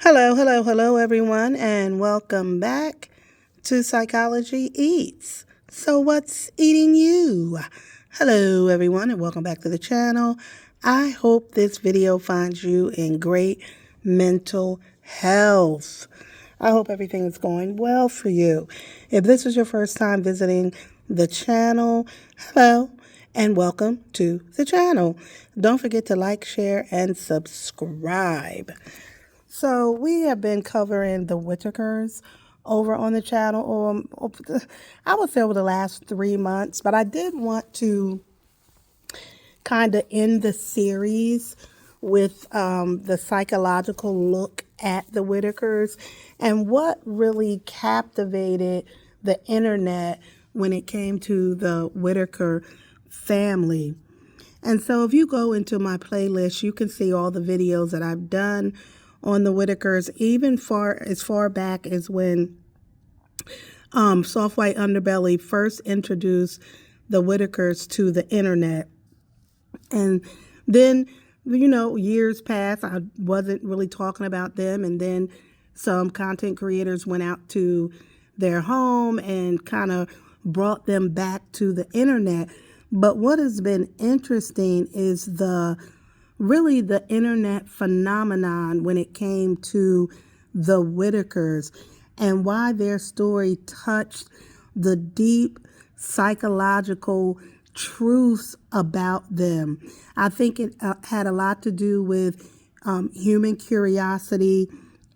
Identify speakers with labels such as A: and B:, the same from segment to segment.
A: Hello, hello, hello, everyone, and welcome back to Psychology Eats. So, what's eating you? Hello, everyone, and welcome back to the channel. I hope this video finds you in great mental health. I hope everything is going well for you. If this is your first time visiting the channel, hello, and welcome to the channel. Don't forget to like, share, and subscribe. So we have been covering the Whittakers over on the channel, I would say over the last 3 months, but I did want to kind of end the series with the psychological look at the Whittakers and what really captivated the internet when it came to the Whittaker family. And so if you go into my playlist, you can see all the videos that I've done on the Whittakers, even as far back as when Soft White Underbelly first introduced the Whittakers to the internet. And then, years passed, I wasn't really talking about them. And then some content creators went out to their home and kind of brought them back to the internet. But what has been interesting is really the internet phenomenon when it came to the Whittakers and why their story touched the deep psychological truths about them. I think it had a lot to do with human curiosity,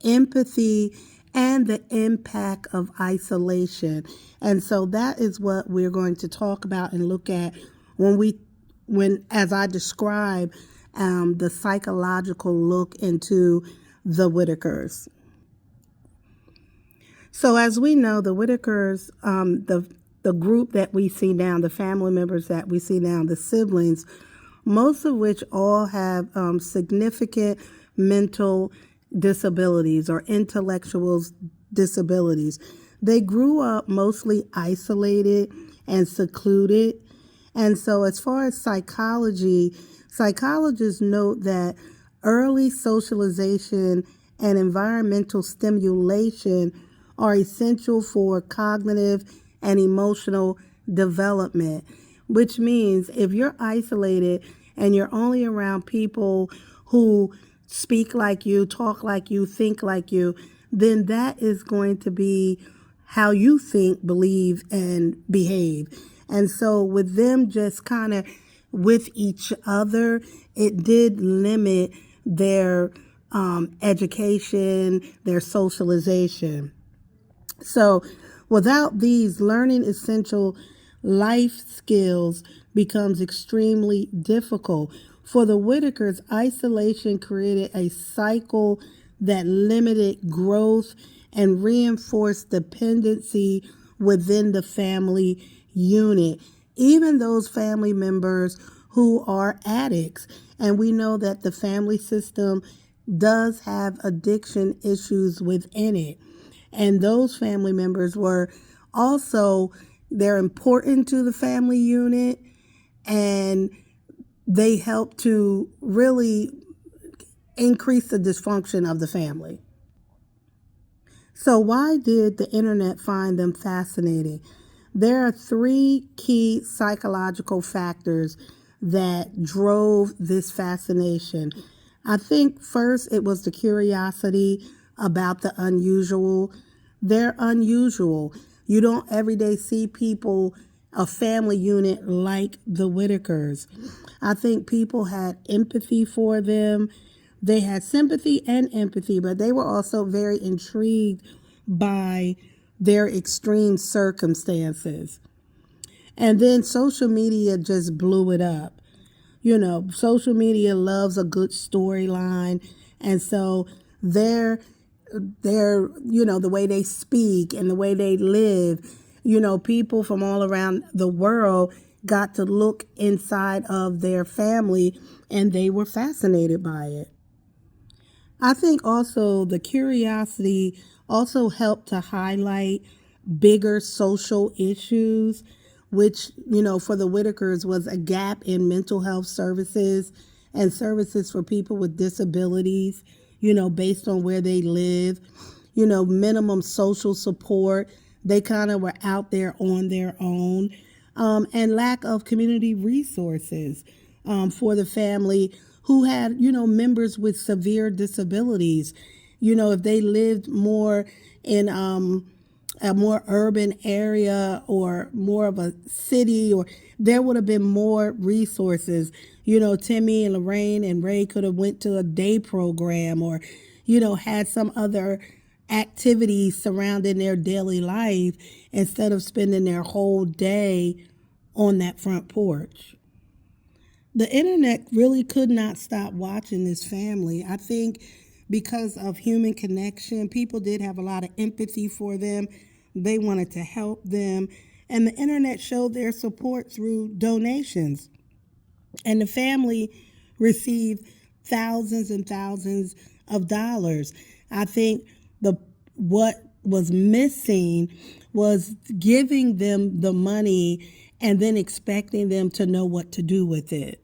A: empathy, and the impact of isolation. And so that is what we're going to talk about and look at as I describe the psychological look into the Whittakers. So as we know, the Whittakers, the group that we see now, the family members that we see now, the siblings, most of which all have significant mental disabilities or intellectual disabilities. They grew up mostly isolated and secluded. And so as far as psychology, psychologists note that early socialization and environmental stimulation are essential for cognitive and emotional development, which means if you're isolated and you're only around people who speak like you, talk like you, think like you, then that is going to be how you think, believe, and behave. And so with them just kind of with each other, it did limit their education, their socialization. So without these, learning essential life skills becomes extremely difficult. For the Whittakers, isolation created a cycle that limited growth and reinforced dependency within the family unit, even those family members who are addicts. And we know that the family system does have addiction issues within it. And those family members were also, they're important to the family unit, and they help to really increase the dysfunction of the family. So why did the internet find them fascinating? There are three key psychological factors that drove this fascination. I think first it was the curiosity about the unusual. They're unusual. You don't every day see people, a family unit like the Whittakers. I think people had empathy for them. They had sympathy and empathy, but they were also very intrigued by their extreme circumstances. And then social media just blew it up. Social media loves a good storyline. And so their the way they speak and the way they live, people from all around the world got to look inside of their family and they were fascinated by it. I think also the curiosity also helped to highlight bigger social issues, which, for the Whittakers was a gap in mental health services and services for people with disabilities. based on where they live, minimum social support. They kind of were out there on their own, and lack of community resources for the family who had, members with severe disabilities. If they lived more in a more urban area or more of a city, or there would have been more resources. Timmy and Lorraine and Ray could have went to a day program, or had some other activities surrounding their daily life instead of spending their whole day on that front porch. The internet really could not stop watching this family. I think because of human connection, people did have a lot of empathy for them. They wanted to help them. And the internet showed their support through donations. And the family received thousands and thousands of dollars. I think what was missing was giving them the money and then expecting them to know what to do with it.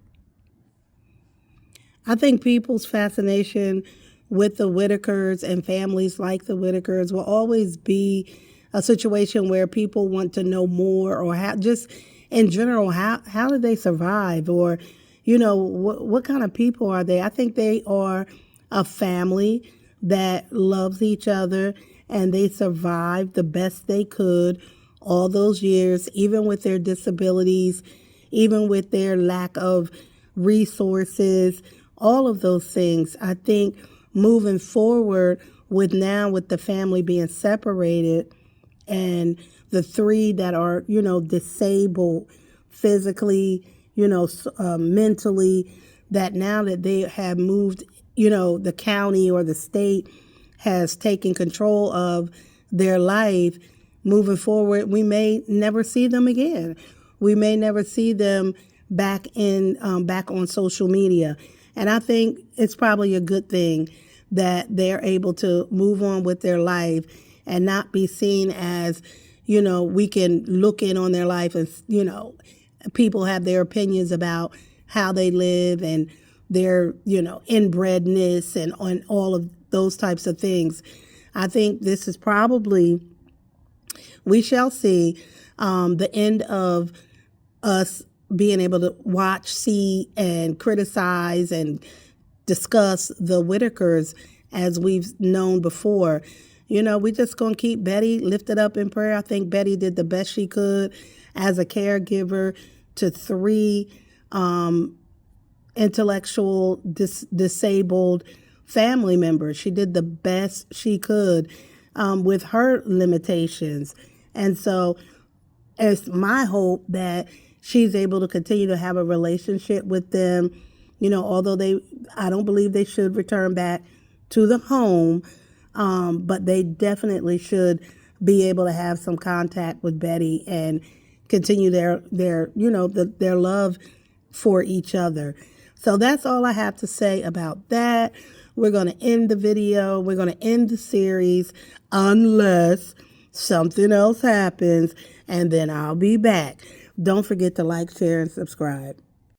A: I think people's fascination with the Whittakers and families like the Whittakers will always be a situation where people want to know more, or just in general, how did they survive, or what kind of people are they? I think they are a family that loves each other, and they survived the best they could all those years, even with their disabilities, even with their lack of resources, all of those things. I think moving forward with the family being separated, and the three that are, disabled physically, mentally, that now that they have moved, the county or the state has taken control of their life, moving forward, we may never see them again. We may never see them back on social media. And I think it's probably a good thing that they're able to move on with their life and not be seen as, we can look in on their life and, people have their opinions about how they live and their, inbredness and on all of those types of things. I think this is probably, we shall see the end of us being able to watch, see, and criticize and discuss the Whittakers as we've known before. We just going to keep Betty lifted up in prayer. I think Betty did the best she could as a caregiver to three intellectual disabled family members. She did the best she could with her limitations. And so it's my hope that she's able to continue to have a relationship with them, although I don't believe they should return back to the home, but they definitely should be able to have some contact with Betty and continue their love for each other. So that's all I have to say about that. We're going to end the video. We're going to end the series unless something else happens, and then I'll be back. Don't forget to like, share, and subscribe.